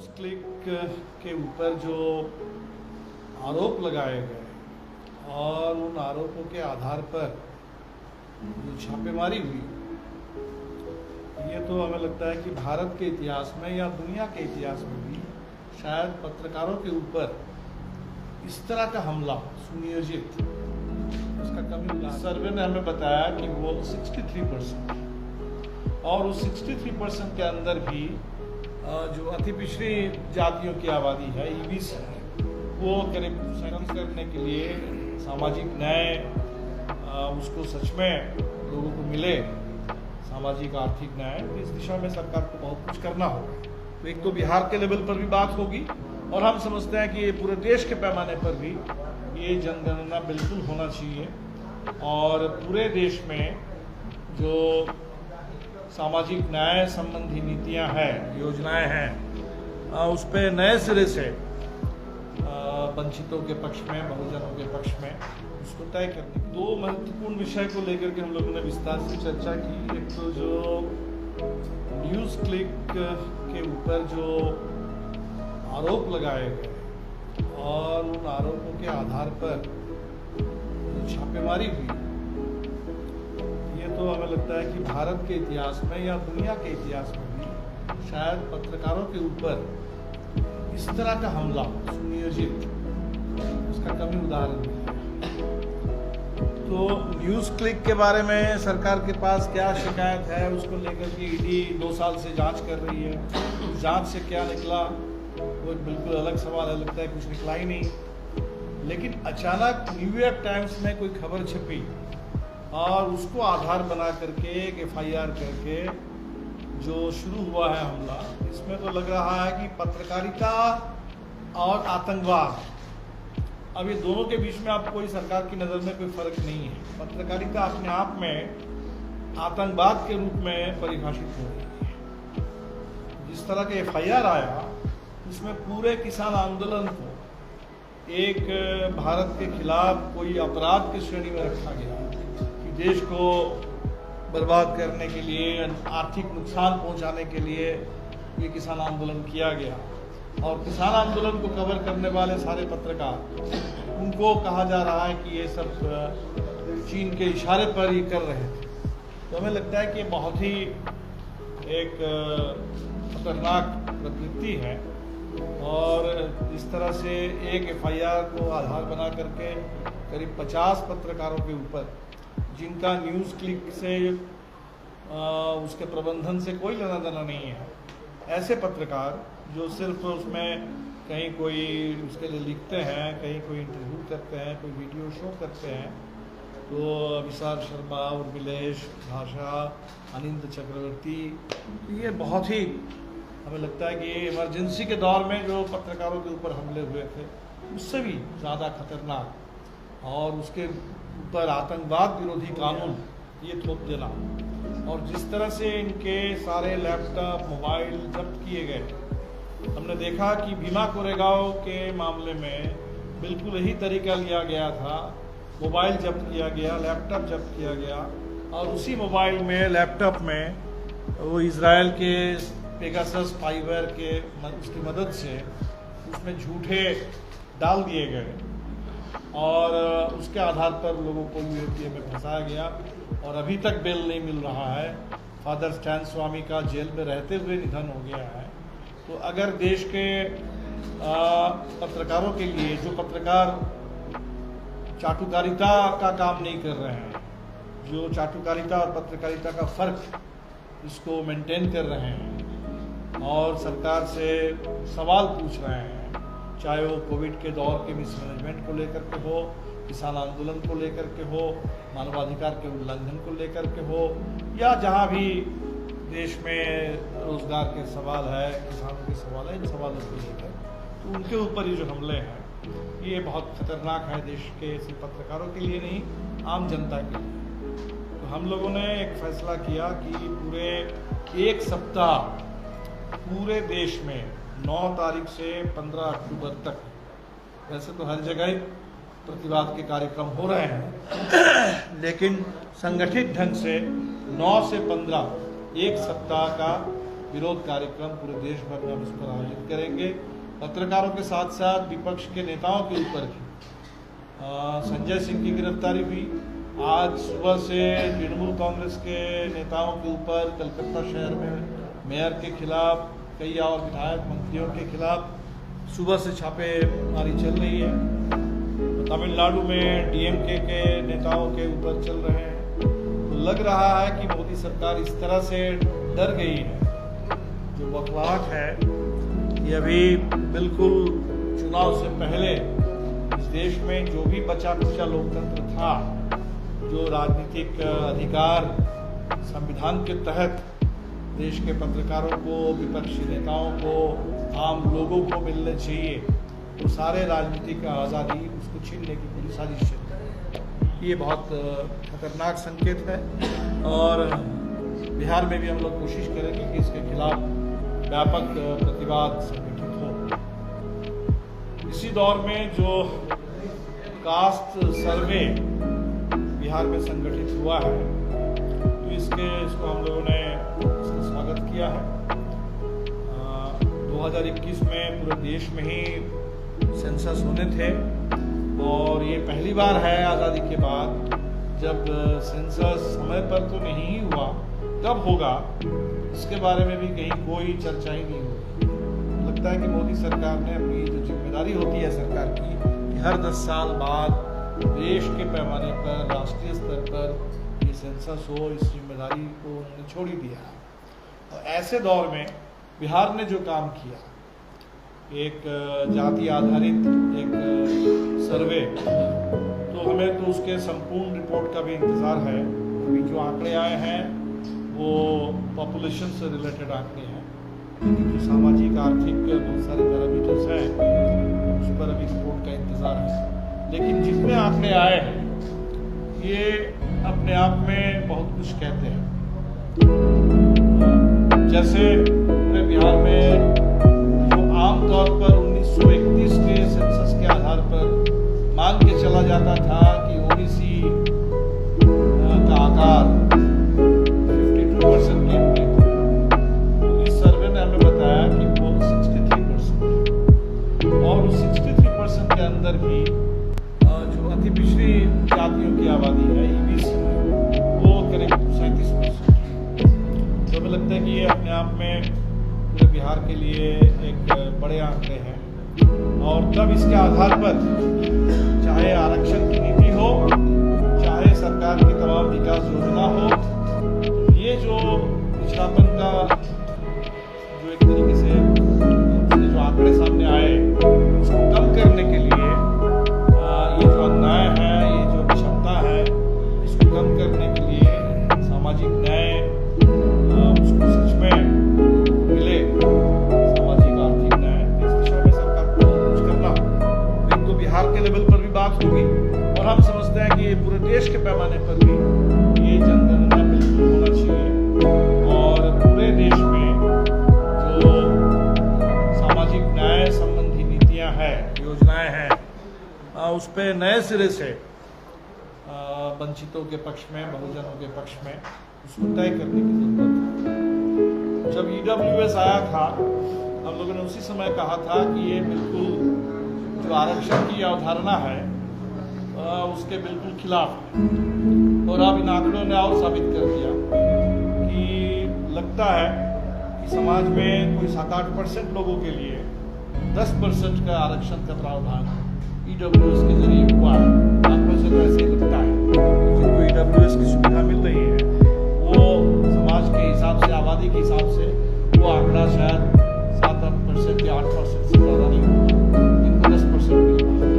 News click के ऊपर जो आरोप लगाए गए और उन आरोपों के आधार पर जो छापेमारी हुई, ये तो हमें लगता है कि भारत के इतिहास में या दुनिया के इतिहास में भी शायद पत्रकारों के ऊपर इस तरह का हमला सुनियोजित इसका कभी मिला। सर्वे ने हमें बताया कि वो 63% और उस 63% के अंदर भी जो अति पिछड़ी जातियों की आबादी है, ईबीसी है, वो करीब कम करने के लिए सामाजिक न्याय उसको सच में लोगों को मिले, सामाजिक आर्थिक न्याय, तो इस दिशा में सरकार को बहुत कुछ करना होगा। तो एक तो बिहार के लेवल पर भी बात होगी और हम समझते हैं कि ये पूरे देश के पैमाने पर भी ये जनगणना बिल्कुल होना चाहिए और पूरे देश में जो सामाजिक न्याय संबंधी नीतियां हैं, योजनाएं हैं, उस पर नए सिरे से वंचितों के पक्ष में, बहुजनों के पक्ष में उसको तय करने। दो महत्वपूर्ण विषय को लेकर के हम लोगों ने विस्तार से चर्चा की। एक तो जो न्यूज़ क्लिक के ऊपर जो आरोप लगाए गए और उन आरोपों के आधार पर जो छापेमारी हुई, ये तो हमें लगता है कि भारत के इतिहास में या दुनिया के इतिहास में भी शायद पत्रकारों के ऊपर इस तरह का हमला सुनियोजित उसका कभी उदाहरण नहीं है। तो न्यूज़ क्लिक के बारे में सरकार के पास क्या शिकायत है, उसको लेकर के ईडी 2 साल से जांच कर रही है। जांच से क्या निकला वो एक बिल्कुल अलग सवाल है, लगता है कुछ निकला ही नहीं। लेकिन अचानक न्यूयॉर्क टाइम्स में कोई खबर छपी और उसको आधार बना करके एक एफआईआर करके जो शुरू हुआ है हमला, इसमें तो लग रहा है कि पत्रकारिता और आतंकवाद, अब ये दोनों के बीच में अब कोई सरकार की नज़र में कोई फर्क नहीं है। पत्रकारिता अपने आप में आतंकवाद के रूप में परिभाषित हो रही है। जिस तरह के एफआईआर आया उसमें पूरे किसान आंदोलन को एक भारत के खिलाफ कोई अपराध की श्रेणी में रखा गया कि देश को बर्बाद करने के लिए, आर्थिक नुकसान पहुंचाने के लिए ये किसान आंदोलन किया गया। और किसान आंदोलन को कवर करने वाले सारे पत्रकार, उनको कहा जा रहा है कि ये सब चीन के इशारे पर ही कर रहे थे। तो हमें लगता है कि ये बहुत ही एक खतरनाक प्रवृत्ति है और इस तरह से एक एफआईआर को आधार बना करके करीब 50 पत्रकारों के ऊपर, जिनका न्यूज़ क्लिक से उसके प्रबंधन से कोई लेना देना नहीं है, ऐसे पत्रकार जो सिर्फ उसमें कहीं कोई उसके लिए लिखते हैं, कहीं कोई इंटरव्यू करते हैं, कोई वीडियो शो करते हैं, तो अभिसार शर्मा, उर्मिलेश भाषा, अनिंद चक्रवर्ती, ये बहुत ही हमें लगता है कि ये इमरजेंसी के दौर में जो पत्रकारों के ऊपर हमले हुए थे उससे भी ज़्यादा खतरनाक, और उसके ऊपर आतंकवाद विरोधी कानून ये थोप देना, और जिस तरह से इनके सारे लैपटॉप, मोबाइल जब्त किए गए। हमने देखा कि भीमा कोरेगांव के मामले में बिल्कुल यही तरीका लिया गया था, मोबाइल जब्त किया गया, लैपटॉप जब्त किया गया, और उसी मोबाइल में, लैपटॉप में वो इजराइल के पेगासस स्पाईवेयर के उसकी मदद से उसमें झूठे डाल दिए गए और उसके आधार पर लोगों को यूएपीए में फंसाया गया और अभी तक बेल नहीं मिल रहा है। फादर स्टैन स्वामी का जेल में रहते हुए निधन हो गया है। तो अगर देश के पत्रकारों के लिए, जो पत्रकार चाटुकारिता का काम नहीं कर रहे हैं, जो चाटुकारिता और पत्रकारिता का फर्क इसको मेंटेन कर रहे हैं और सरकार से सवाल पूछ रहे हैं, चाहे वो कोविड के दौर के मिसमैनेजमेंट को लेकर के हो, किसान आंदोलन को लेकर के हो, मानवाधिकार के उल्लंघन को लेकर के हो, या जहाँ भी देश में रोजगार के सवाल है, किसानों के सवाल है, इन सवालों को लेकर, तो उनके ऊपर ये जो हमले हैं ये बहुत खतरनाक है देश के सिर्फ पत्रकारों के लिए नहीं, आम जनता के लिए। तो हम लोगों ने एक फैसला किया कि पूरे एक सप्ताह पूरे देश में 9 तारीख से 15 अक्टूबर तक, वैसे तो हर जगह प्रतिवाद के कार्यक्रम हो रहे हैं, लेकिन संगठित ढंग से 9 से 15 एक सप्ताह का विरोध कार्यक्रम पूरे देश भर में हम इस पर आयोजित करेंगे। पत्रकारों के साथ साथ विपक्ष के नेताओं के ऊपर भी संजय सिंह की गिरफ्तारी हुई। आज सुबह से तृणमूल कांग्रेस के नेताओं के ऊपर कलकत्ता शहर में मेयर के खिलाफ, कई और विधायक मंत्रियों के खिलाफ सुबह से छापेमारी चल रही है। तमिलनाडु में डीएमके के नेताओं के ऊपर चल रहे हैं। तो लग रहा है कि मोदी सरकार इस तरह से डर गई है, जो बौखलाहट है ये अभी बिल्कुल चुनाव से पहले इस देश में जो भी बचा खुचा लोकतंत्र था, जो राजनीतिक अधिकार संविधान के तहत देश के पत्रकारों को, विपक्षी नेताओं को, आम लोगों को मिलने चाहिए, तो सारे राजनीतिक आज़ादी उसको छीनने की पूरी साजिश है। ये बहुत खतरनाक संकेत है और बिहार में भी हम लोग कोशिश करेंगे कि इसके खिलाफ व्यापक प्रतिवाद संगठित हो। इसी दौर में जो कास्ट सर्वे बिहार में संगठित हुआ है, तो इसको हम लोगों ने इसका स्वागत किया है। 2021 में पूरे देश में ही सेंसस होने थे और ये पहली बार है आज़ादी के बाद जब सेंसस समय पर तो नहीं हुआ, कब होगा इसके बारे में भी कहीं कोई चर्चा ही नहीं हुई। लगता है कि मोदी सरकार ने अपनी जो जिम्मेदारी होती है सरकार की, कि हर 10 साल बाद देश के पैमाने पर, राष्ट्रीय स्तर पर ये सेंसस हो, इस जिम्मेदारी को उन्होंने छोड़ ही दिया। और ऐसे दौर में बिहार ने जो काम किया, एक जाति आधारित एक सर्वे, तो हमें तो उसके संपूर्ण रिपोर्ट का भी इंतज़ार है। अभी जो आंकड़े आए हैं वो पॉपुलेशन से रिलेटेड आंकड़े हैं, जो सामाजिक आर्थिक बहुत सारे पैरामीटर्स हैं, उस पर अभी रिपोर्ट का इंतज़ार है। लेकिन जितने आंकड़े आए हैं ये अपने आप में बहुत कुछ कहते हैं। जैसे पूरे बिहार में जो आमतौर पर 1931 के सेंसस के आधार पर मान के चला जाता था कि ओबीसी का आकार 52% के थे, तो इस सर्वे ने हमें बताया कि वो 63%, और उस 63% के अंदर भी जो अति पिछड़ी जातियों की आबादी है ईबीसी, वो करीब 37%। तो हमें लगता है कि ये अपने आप में पूरे बिहार के लिए एक बड़े आंकड़े हैं। और तब इसके आधार पर चाहे आरक्षण की नीति हो, चाहे सरकार की तमाम विकास योजना हो, ये जो पिछड़ापन का जो एक तरीके से जो आंकड़े सामने आए, उसको कम करने के लिए ये जो अन्याय है, ये जो विषमता है, इसको कम करने के लिए सामाजिक न्याय उसको सच में मिले, सामाजिक आर्थिक न्याय, इस दिशा में सरकार को कुछ करना होगा। एक तो बिहार के लेवल पर भी बात होगी और हम समझते हैं कि पूरे देश के पैमाने पर भी ये जनगणना बिल्कुल होना चाहिए और पूरे देश में जो सामाजिक न्याय संबंधी नीतियां हैं, योजनाएं हैं, उस पर नए सिरे से वंचितों के पक्ष में, बहुजनों के पक्ष में उसको तय करने की जरूरत है। जब EWS आया था, हम लोगों ने उसी समय कहा था कि ये बिल्कुल जो आरक्षण की अवधारणा है उसके बिल्कुल खिलाफ है। और अब इन आंकड़ों ने और साबित कर दिया कि लगता है कि समाज में कोई 7-8% लोगों के लिए 10% का आरक्षण का प्रावधान EWS के जरिए हुआ है। आंकड़ों से तो ऐसे ही लगता है। जिनको EWS की सुविधा मिल रही है वो समाज के हिसाब से, आबादी के हिसाब से वो आंकड़ा शायद 7-8% या 8% से ज़्यादा नहीं होगा, इनको 10% मिल रहा है।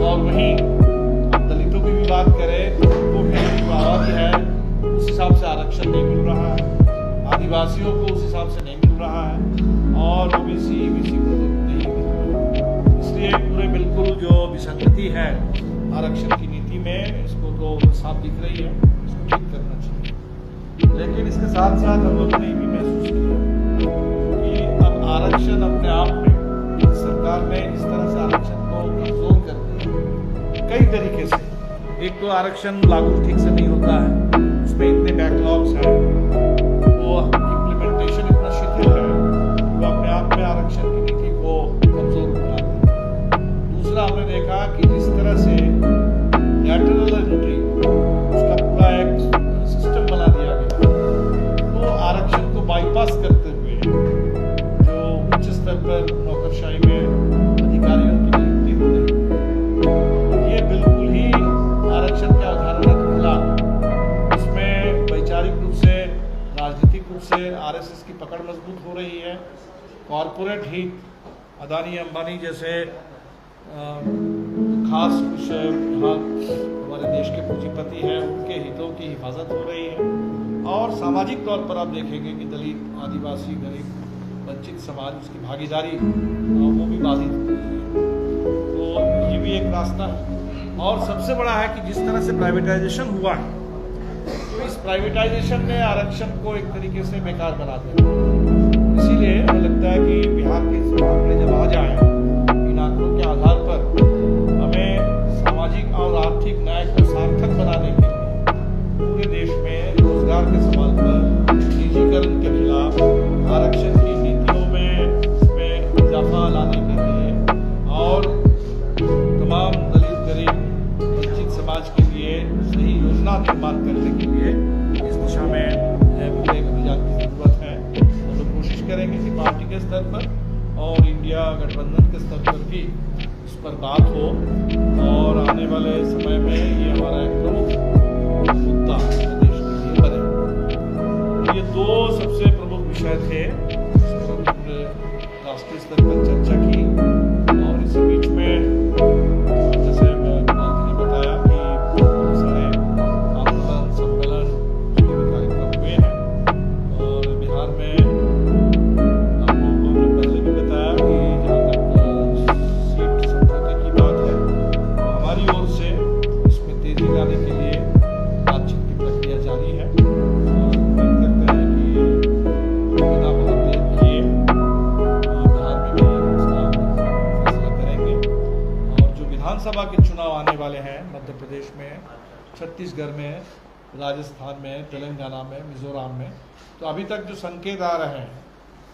और वहीं दलितों की भी बात करें तो उनको भी जो आबादी है उस हिसाब से आरक्षण नहीं मिल रहा है, आदिवासियों को उस हिसाब से नहीं मिल रहा है, और OBC, EBC को तो नहीं मिल रहा है। इसलिए पूरे बिल्कुल जो विसंगति है आरक्षण की नीति में, इसको तो साफ दिख रही है, इसको ठीक करना चाहिए। लेकिन इसके साथ साथ हम लोगों ने ये भी महसूस किया कि अब आरक्षण अपने आप में सरकार ने इस तरह से आरक्षण को कमजोर कर दिया कई तरीके से। एक तो आरक्षण लागू ठीक से नहीं होता है, उसमें इतने बैकलॉग्स हैं, वो इम्प्लीमेंटेशन इतना शिथिल है आरएसएस की पकड़ मजबूत हो रही है। कॉरपोरेट हित, अदानी अंबानी जैसे खास कुछ यहाँ हमारे देश के पूंजीपति हैं, उनके हितों की हिफाजत हो रही है। और सामाजिक तौर पर आप देखेंगे कि दलित, आदिवासी, गरीब, वंचित समाज, उसकी भागीदारी वो भी बाधित होती है। तो ये भी एक रास्ता है। और सबसे बड़ा है कि जिस तरह से प्राइवेटाइजेशन हुआ है, तो इस प्राइवेटाइजेशन ने आरक्षण को एक तरीके से बेकार बना दिया। इसीलिए हमें लगता है कि बिहार के आंकड़े जब आ जाए, इन आंकड़ों के आधार पर हमें सामाजिक और आर्थिक न्याय को सार्थक बनाने के लिए पूरे देश में रोजगार के सवाल पर, निजीकरण के खिलाफ, आरक्षण की नीतियों में इसमें इजाफा लाने के लिए और तमाम दलित, गरीब, वंचित समाज के लिए सही योजना निर्माण करने के लिए इस दिशा में पूरे एक अभियान की जरूरत है। हम लोग कोशिश करेंगे कि पार्टी के स्तर पर और इंडिया गठबंधन के स्तर पर भी इस पर बात हो और आने वाले समय में ये हमारा एक प्रमुख मुद्दा देश के लिए बने। ये दो सबसे प्रमुख विषय थे जिस पर हमने राष्ट्रीय स्तर पर चर्चा की। और इसी बीच में जैसे मंत्री ने बताया कि बहुत सारे आंदोलन, सम्मेलन, उसके भी कार्यक्रम हुए हैं। और बिहार में आपको हमने पहले भी बताया कि जहाँ तक सीट समझौते की बात है, तो हमारी ओर से इसमें तेजी लाने के लिए बातचीत की प्रक्रिया जारी है। और उम्मीद करते हैं कि बिना बहुत देर किए बिहार में भी इसका फैसला करेंगे। और जो विधानसभा के चुनाव आने वाले हैं मध्य प्रदेश में, छत्तीसगढ़ में, राजस्थान में, तेलंगाना में, मिजोरम में, तो अभी तक जो संकेत आ रहे हैं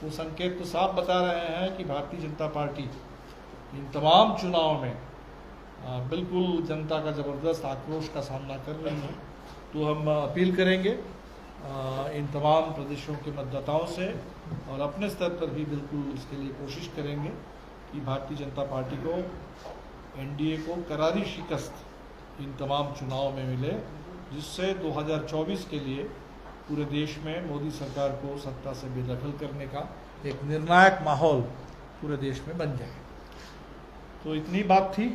वो संकेत तो साफ बता रहे हैं कि भारतीय जनता पार्टी इन तमाम चुनावों में बिल्कुल जनता का ज़बरदस्त आक्रोश का सामना कर रही है। तो हम अपील करेंगे इन तमाम प्रदेशों के मतदाताओं से और अपने स्तर पर भी बिल्कुल इसके लिए कोशिश करेंगे कि भारतीय जनता पार्टी को, एनडीए को करारी शिकस्त इन तमाम चुनावों में मिले, जिससे 2024 के लिए पूरे देश में मोदी सरकार को सत्ता से बेदखल करने का एक निर्णायक माहौल पूरे देश में बन जाए। तो इतनी बात थी।